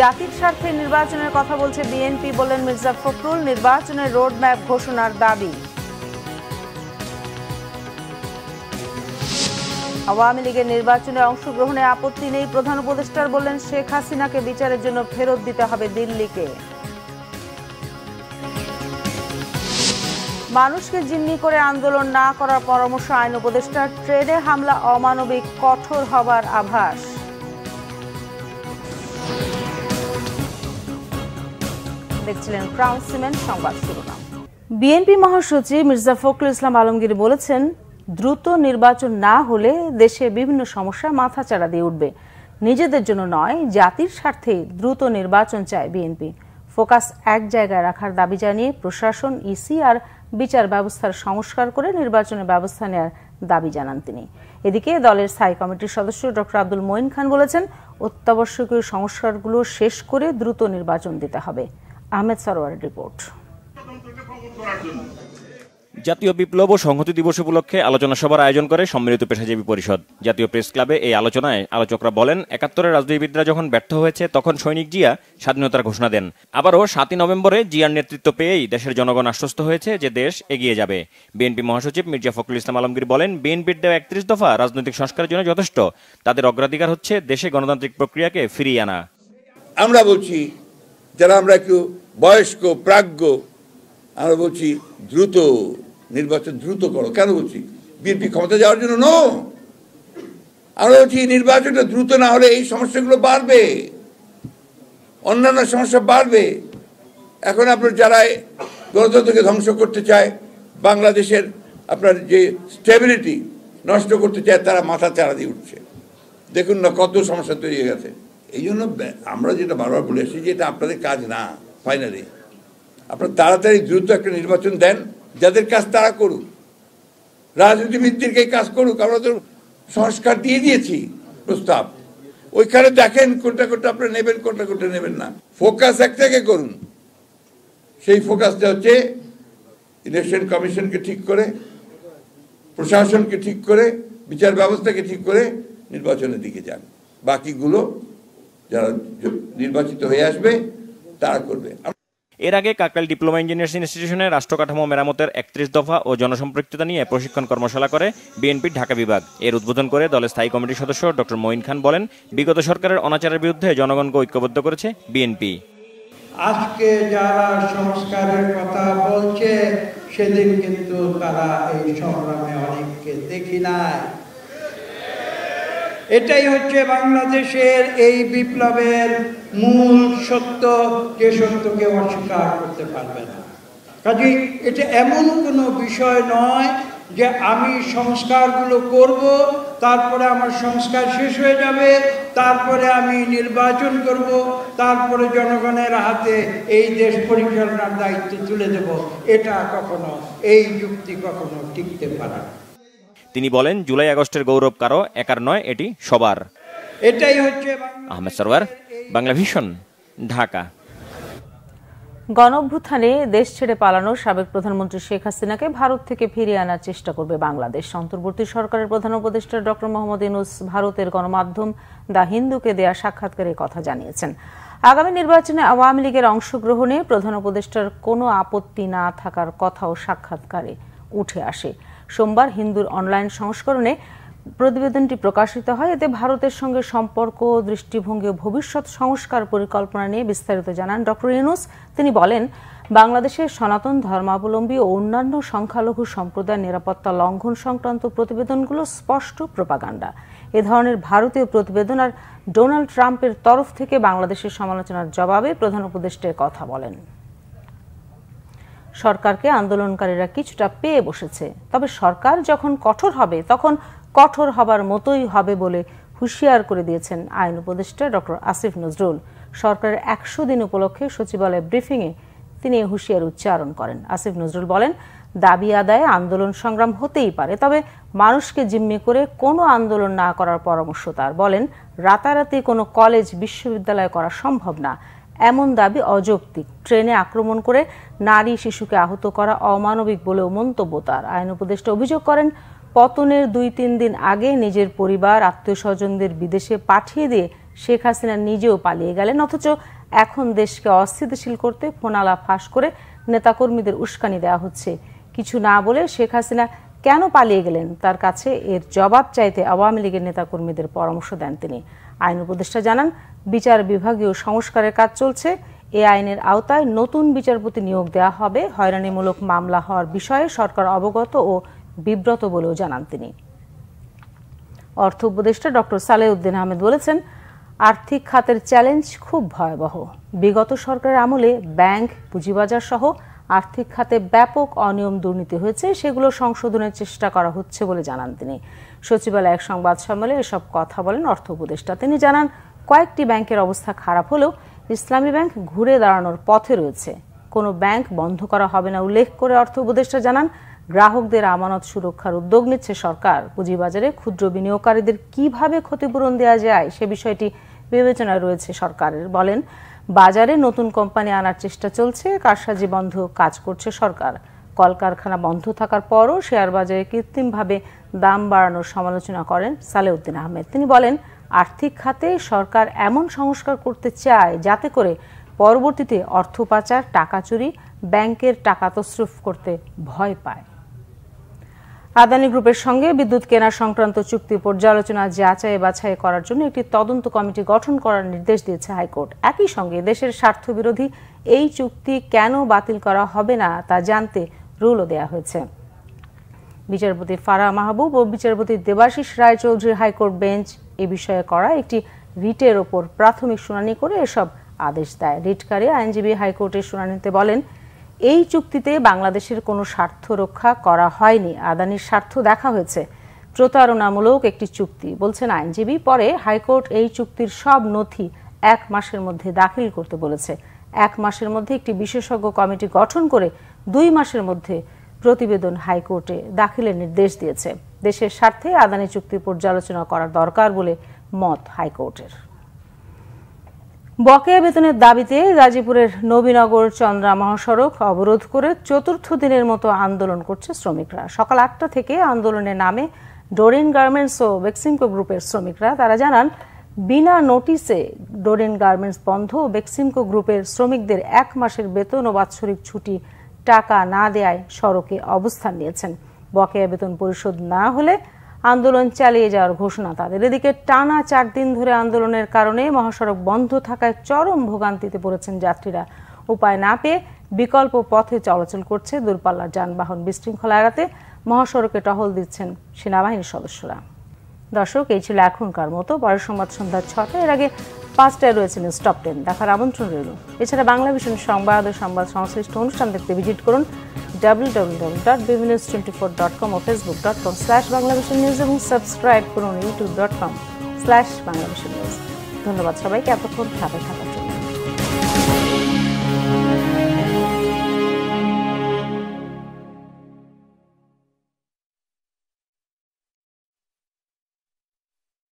জাতির স্বার্থে নির্বাচনের কথা বলছে বিএনপি, বললেন মির্জা ফখরুল। নির্বাচনের রোডম্যাপ ঘোষণার দাবি। আওয়ামী লীগের নির্বাচনে অংশগ্রহণে আপত্তি নেই প্রধান উপদেষ্টার, বললেন শেখ হাসিনাকে বিচারের জন্য ফেরত দিতে হবে দিল্লিকে। মানুষকে জিম্মি করে আন্দোলন না করার পরামর্শ আইন উপদেষ্টার। ট্রেনে হামলা অমানবিক, কঠোর হবার আভাস। দেখছিলেন ক্রাউন সিমেন্ট সংবাদ শিরোনাম। বিএনপি মহাসচিব মির্জা ফখরুল ইসলাম আলমগীর বলেছেন, দ্রুত নির্বাচন না হলে দেশে বিভিন্ন সমস্যা মাথাচাড়া দিয়ে উঠবে। নিজেদের জন্য নয়, জাতির স্বার্থে দ্রুত নির্বাচন চায় বিএনপি। ফোকাস এক জায়গায় রাখার দাবি জানিয়ে প্রশাসন, ইসি আর বিচার ব্যবস্থার সংস্কার করে নির্বাচনের ব্যবস্থা নেওয়ার দাবি জানান তিনি। এদিকে দলের স্থায়ী কমিটির সদস্য ডক্টর আব্দুল মঈন খান বলেছেন, অত্যাবশ্যকীয় সংস্কারগুলো শেষ করে দ্রুত নির্বাচন দিতে হবে। আহমেদ সরওয়ারের রিপোর্ট। জাতীয় বিপ্লব ও সংহতি দিবস উপলক্ষে আলোচনা সভার আয়োজন করে সম্মিলিত পেশাজীবী পরিষদ। জাতীয় প্রেস ক্লাবে এই আলোচনায় আলোচকরা বলেন, ৭১-এর রাজনীতিবিদরা যখন ব্যর্থ হয়েছে তখন সৈনিক জিয়া স্বাধীনতার ঘোষণা দেন। আবারও ৭ই নভেম্বরে জিয়ার নেতৃত্ব পেয়েই দেশের জনগণ আশ্বস্ত হয়েছে যে দেশ এগিয়ে যাবে। বিএনপি মহাসচিব মির্জা ফখরুল ইসলাম আলমগীর বলেন, বিএনপির দেওয়া ৩১ দফা রাজনৈতিক সংস্কারের জন্য যথেষ্ট। তাদের অগ্রাধিকার হচ্ছে দেশে গণতান্ত্রিক প্রক্রিয়াকে ফিরিয়ে আনা। আমরা বলছি, যারা আমরা একটু বয়স্ক প্রাজ্ঞ, আমরা বলছি দ্রুত নির্বাচন দ্রুত করো। কেন বলছি? বিএনপি ক্ষমতা যাওয়ার জন্য নো। আমরা বলছি নির্বাচনটা দ্রুত না হলে এই সমস্যাগুলো বাড়বে, অন্যান্য সমস্যা বাড়বে। এখন আপনার যারা গণতন্ত্রকে ধ্বংস করতে চায়, বাংলাদেশের আপনার যে স্টেবিলিটি নষ্ট করতে চায়, তারা মাথা চাড়া দিয়ে উঠছে। দেখুন না কত সমস্যা তৈরি হয়ে গেছে। এই জন্য আমরা যেটা বারবার বলে আসছি যে এটা আপনাদের কাজ না। ফাইনালি আপনারা তাড়াতাড়ি দ্রুত একটা নির্বাচন দেন, যাদের কাজ তারা করুক, রাজনীতিবিদদেরকে কাজ করুক। আমরা তো সংস্কার দিয়ে দিয়েছি প্রস্তাব, ওইখানে দেখেন কোনটা কোনটা আপনারা নেবেন, কোনটা কোনটা নেবেন না। ফোকাস একটাকে করুন। সেই ফোকাসটা হচ্ছে ইলেকশন কমিশনকে ঠিক করে, প্রশাসনকে ঠিক করে, বিচার ব্যবস্থাকে ঠিক করে নির্বাচনের দিকে যান। বাকিগুলো যারা নির্বাচিত হয়ে আসবে তারা করবে। এর আগে কাকরাইল ডিপ্লোমা ইঞ্জিনিয়ার্স ইনস্টিটিউশনে রাষ্ট্রকাঠামো মেরামতের ৩১ দফা ও জনসম্পৃক্ততা নিয়ে প্রশিক্ষণ কর্মশালা করে বিএনপির ঢাকা বিভাগ। এর উদ্বোধন করে দলের স্থায়ী কমিটির সদস্য ডক্টর মঈন খান বলেন, বিগত সরকারের অনাচারের বিরুদ্ধে জনগণকে ঐক্যবদ্ধ করেছে বিএনপি। আজকে যারা সংস্কারের কথা বলছে, সেদিন কিন্তু তারা এই সংগ্রামে অনেককে দেখি নাই। এটাই হচ্ছে বাংলাদেশের এই বিপ্লবের মূল সত্য, যে সত্যকে অস্বীকার করতে পারবে না। কাজেই এটা এমন কোনো বিষয় নয় যে আমি সংস্কারগুলো করব, তারপরে আমার সংস্কার শেষ হয়ে যাবে, তারপরে আমি নির্বাচন করব, তারপরে জনগণের হাতে এই দেশ পরিচালনার দায়িত্ব তুলে দেব। এটা কখনো, এই যুক্তি কখনো টিকতে পারে না। তিনি বলেন, জুলাই আগস্টের গৌরব কারো একার নয়, এটি সবার। এটাই হচ্ছে আহমেদ সরওয়ার, বাংলা ভিশন, ঢাকা। গণঅভ্যুত্থানে দেশ ছেড়ে পালানো সাবেক প্রধানমন্ত্রী শেখ হাসিনাকে ভারত থেকে ফিরিয়ে আনার চেষ্টা করবে বাংলাদেশ। অন্তর্বর্তী সরকারের প্রধান উপদেষ্টা ডক্টর মোহাম্মদ ইউনূস ভারতের গণমাধ্যম দ্য হিন্দুকে দেয়া সাক্ষাৎকারে কথা জানিয়েছেন। আগামী নির্বাচনে আওয়ামী লীগের অংশগ্রহণে প্রধান উপদেষ্টার কোনো আপত্তি না থাকার কথাও সাক্ষাৎকারে উঠে আসে। সোমবার হিন্দুর অনলাইন সংস্করণে প্রতিবেদনটি প্রকাশিত হয়। এতে ভারতের সঙ্গে সম্পর্ক, দৃষ্টিভঙ্গি ও ভবিষ্যৎ সংস্কার পরিকল্পনা নিয়ে বিস্তারিত জানান ডক্টর ইউনূস। তিনি বলেন, বাংলাদেশের সনাতন ধর্মাবলম্বী ও অন্যান্য সংখ্যালঘু সম্প্রদায়ের নিরাপত্তা লঙ্ঘন সংক্রান্ত প্রতিবেদনগুলো স্পষ্ট প্রোপাগান্ডা। এ ধরনের ভারতীয় প্রতিবেদন আর ডোনাল্ড ট্রাম্পের তরফ থেকে বাংলাদেশের সমালোচনার জবাবে প্রধান উপদেষ্টার কথা বলেন। সরকারকে আন্দোলনকারীরা কিছুটা পেয়ে বসেছে, তবে সরকার যখন কঠোর হবে তখন কঠোর হবার মতোই হবে বলে হুঁশিয়ার করে দিয়েছেন আইন উপদেষ্টা ডক্টর আসিফ নজরুল। সরকারের ১০০ দিন উপলক্ষে সচিবালয় ব্রিফিংয়ে তিনি এই হুঁশিয়ার উচ্চারণ করেন। আসিফ নজরুল বলেন, দাবি আদায়ে আন্দোলন সংগ্রাম হতেই পারে, তবে মানুষকে জিম্মি করে কোনো আন্দোলন না করার পরামর্শ তার। বলেন, রাতারাতি কোনো কলেজ বিশ্ববিদ্যালয় করা সম্ভব না, এমন দাবি অযৌক্তিক। ট্রেনে আক্রমণ করে নারী শিশুকে আহত করা অমানবিক বলেও মন্তব্য তার। আইন উপদেষ্টা অভিযোগ করেন, পতনের ২-৩ দিন আগে নিজের পরিবার, আত্মীয় স্বজনদের বিদেশে পাঠিয়ে দিয়ে শেখ হাসিনা নিজেও পালিয়ে গেলেন, অথচ এখন দেশকে অস্থিতিশীল করতে ফোনালাপ ফাঁস করে নেতাকর্মীদের উস্কানি দেওয়া হচ্ছে। কিছু না বলে শেখ হাসিনা কেন পালিয়ে গেলেন তার কাছে এর জবাব চাইতে আওয়ামী লীগের নেতাকর্মীদের পরামর্শ দেন তিনি। আইন উপদেষ্টা জানান, বিচার বিভাগীয় সংস্কারের কাজ চলছে। এই আইনের আওতায় নতুন বিচারপতি নিয়োগ দেওয়া হবে। হয়রানিমূলক মামলা হওয়ার বিষয়ে সরকার অবগত ও বিব্রত বলেও জানান তিনি। অর্থ উপদেষ্টা ডক্টর সালেউদ্দিন আহমেদ বলেছেন, আর্থিক খাতের চ্যালেঞ্জ খুব ভয়াবহ। বিগত সরকারের আমলে ব্যাংক, পুঁজিবাজার সহ আর্থিক খাতে ব্যাপক অনিয়ম দুর্নীতি হয়েছে, সেগুলো সংশোধনের চেষ্টা করা হচ্ছে বলে জানান তিনি। সচিবালয়ে এক সংবাদ সম্মেলনে এসব কথা বলেন অর্থ উপদেষ্টা। তিনি জানান, কয়েকটি ব্যাংকের অবস্থা খারাপ হলেও ইসলামী ব্যাংক ঘুরে দাঁড়ানোর পথে রয়েছে। কোনো ব্যাংক বন্ধ করা হবে না উল্লেখ করে অর্থ উপদেষ্টা জানান, গ্রাহকদের আমানত সুরক্ষার উদ্যোগ নিচ্ছে সরকার। পুঁজিবাজারে ক্ষুদ্র বিনিয়োগকারীদের কিভাবে ক্ষতিপূরণ দেওয়া যায় সে বিষয়টি বিবেচনায় রয়েছে সরকারের। বলেন, বাজারে নতুন কোম্পানি আনার চেষ্টা চলছে, কারসাজি বন্ধ কাজ করছে সরকার। কলকারখানা বন্ধ থাকার পরও শেয়ার বাজারে কৃত্রিমভাবে দাম বাড়ানোর সমালোচনা করেন সালেউদ্দিন আহমেদ। তিনি বলেন, আর্থিক খাতে সরকার এমন সংস্কার করতে চায় যাতে করে পরবর্তীতে অর্থ পাচার, টাকা চুরি, ব্যাংকের টাকা তছরুফ করতে ভয় পায়। আদানি গ্রুপের সঙ্গে বিদ্যুৎ কেনা সংক্রান্ত চুক্তি পর্যালোচনা যাচাই বাছাই করার জন্য একটি তদন্ত কমিটি গঠন করার নির্দেশ দিয়েছে হাইকোর্ট। একই সঙ্গে দেশের স্বার্থবিরোধী এই চুক্তি কেন বাতিল করা হবে না তা জানতে রুলও দেওয়া হয়েছে। বিচারপতি ফারাহ মাহবুব ও বিচারপতি দেবাশিস রায়চৌধুরীর হাইকোর্ট বেঞ্চ এ বিষয়ে করা একটি রিটের ওপর প্রাথমিক শুনানি করে এসব আদেশ দেয়। রিটকারী আইনজীবী হাইকোর্টের শুনানিতে বলেন, এই চুক্তিতে বাংলাদেশের কোনো স্বার্থ রক্ষা করা হয়নি, আদানির স্বার্থ দেখা হয়েছে। প্রতারণামূলক একটি চুক্তি বলছেন আইনজীবী। পরে হাইকোর্ট এই চুক্তির সব নথি 1 মাসের মধ্যে দাখিল করতে বলেছে। 1 মাসের মধ্যে একটি বিশেষজ্ঞ কমিটি গঠন করে 2 মাসের মধ্যে প্রতিবেদন হাইকোর্টে দাখিলের নির্দেশ দিয়েছে। দেশের স্বার্থে আদানি চুক্তি পর্যালোচনা করা দরকার বলে মত হাইকোর্টের। বকেয়া বেতনের দাবিতে গাজীপুরের নবীনগর চন্দ্রা মহাসড়ক অবরোধ করে 4র্থ দিনের মতো আন্দোলন করছে শ্রমিকরা। সকাল 8টা থেকে আন্দোলনের নামে ডোরিন গার্মেন্টস ও বেক্সিমকো গ্রুপের শ্রমিকরা। তারা জানান, বিনা নোটিসে ডোরিন গার্মেন্টস বন্ধ ও বেক্সিমকো গ্রুপের শ্রমিকদের 1 মাসের বেতন ও বাৎসরিক ছুটি টাকা না দেয়ায় সড়কে অবস্থান নিয়েছেন। বকেয়া বেতন পরিশোধ না হলে আন্দোলন চালিয়ে যাওয়ার ঘোষণা তাদের। এদিকে টানা 4 দিন ধরে আন্দোলনের কারণে মহাসড়ক বন্ধ থাকায় চরম ভোগান্তিতে পড়েছেন যাত্রীরা। উপায় না পেয়ে বিকল্প পথে চলাচল করছে দূরপাল্লার যানবাহন। বিশৃঙ্খলা এড়াতে মহাসড়কে টহল দিচ্ছেন সেনাবাহিনীর সদস্যরা। দর্শক, এই ছিল এখনকার মতো। পরের সংবাদ সন্ধ্যা 6টায়। এর আগে 5টায় রয়েছে নিউজ টপ 10 দেখার আমন্ত্রণ রইল। এছাড়া বাংলা ভিশন সংবাদ ও সংবাদ সংশ্লিষ্ট অনুষ্ঠান দেখতে ভিজিট করুন www.bvnews24.com ও facebook.com/banglavisionnews এবং সাবস্ক্রাইব করুন youtube.com/banglavisionnews। ধন্যবাদ সবাইকে এতক্ষণ সাথে থাকার জন্য।